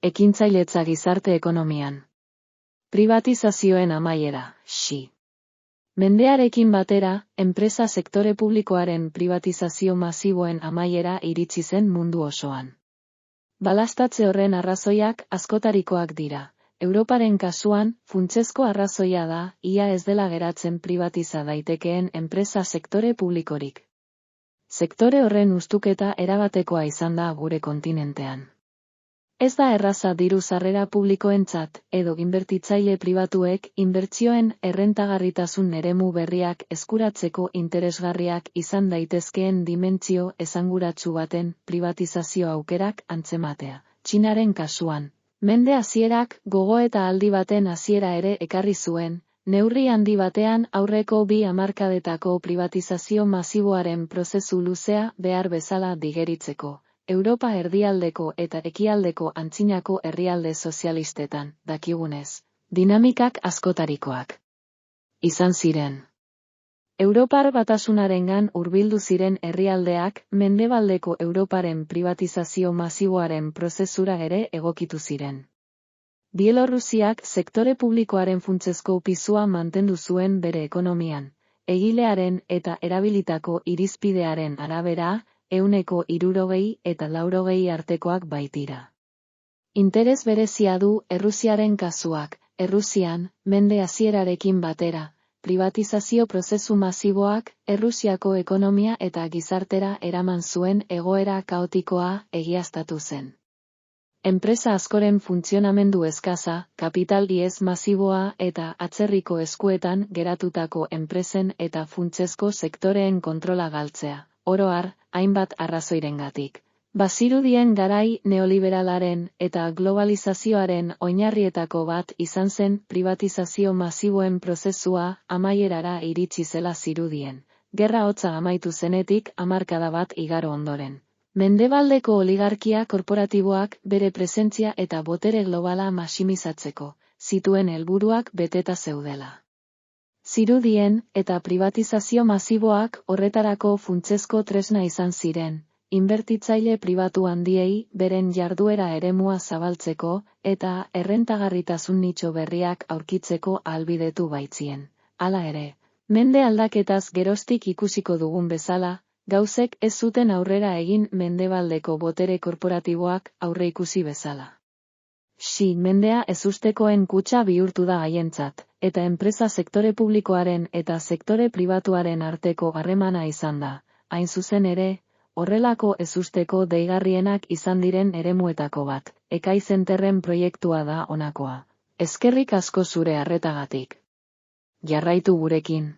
Ekintzailetza gizarte ekonomian. Privatizazioen amaiera, xi. Mendearekin batera, enpresa sektore publikoaren privatizazio masiboen amaiera iritsi zen mundu osoan. Balastatze horren arrazoiak askotarikoak dira. Europaren kasuan, funtsezko arrazoia da, ia ez dela geratzen privatiza daitekeen enpresa sektore publikorik. Sektore horren ustuketa erabatekoa izan da gure kontinentean. Ez da erraza diru sarrera publikoentzat, edo inbertitzaile pribatuek inbertsioen errentagarritasun eremu berriak eskuratzeko interesgarriak izan daitezkeen dimentsio esanguratsu baten privatizazio aukerak antzematea. Txinaren kasuan, mende hasierak gogoeta aldi baten hasiera ere ekarri zuen, neurri handi batean aurreko 2 hamarkadetako privatizazio masiboaren prozesu luzea behar bezala digeritzeko. Europa erdialdeko eta ekialdeko antzinako herrialde sozialistetan, dakigunez, dinamikak askotarikoak izan ziren. Europar Batasunarengan hurbildu ziren herrialdeak mendebaldeko Europaren privatizazio masiboaren prozesura ere egokitu ziren. Bielorrusiak sektore publikoaren funtsezko pisua mantendu zuen bere ekonomian, egilearen eta erabilitako irizpidearen arabera, 60 eta 80 artekoak baitira. Interes berezia du Errusiaren kasuak. Errusian, mende hasierarekin batera, privatizazio prozesu masiboak Errusiako ekonomia eta gizartera eraman zuen egoera kaotikoa egiaztatu zen. Enpresa askoren funtzionamendu eskasa, kapital ihes masiboa eta atzerriko eskuetan geratutako enpresen eta funtsezko sektoreen kontrola galtzea. Oro har, hainbat arrazoirengatik. Bazirudien garai neoliberalaren eta globalizazioaren oinarrietako bat izan zen privatizazio masiboen prozesua amaierara iritsi zela zirudien. Gerra hotza amaitu zenetik hamarkada bat igaro ondoren. Mendebaldeko oligarkia korporatiboak bere presentzia eta botere globala maximizatzeko zituen helburuak beteta zeudela. Zirudien eta privatizazio masiboak horretarako funtsezko tresna izan ziren, inbertitzaile pribatu handiei beren jarduera eremua zabaltzeko eta errentagarritasun nitxo berriak aurkitzeko ahalbidetu baitzien. Hala ere, mende aldaketaz geroztik ikusiko dugun bezala, gauzek ez zuten aurrera egin mendebaldeko botere korporatiboak aurreikusi bezala. Xi mendea ezustekoen kutxa bihurtu da haientzat, eta enpresa sektore publikoaren eta sektore pribatuaren arteko harremana izan da, hain zuzen ere, horrelako ezusteko deigarrienak izan diren eremuetako bat, ekaizenterren proiektua da honakoa. Eskerrik asko zure arretagatik. Jarraitu gurekin.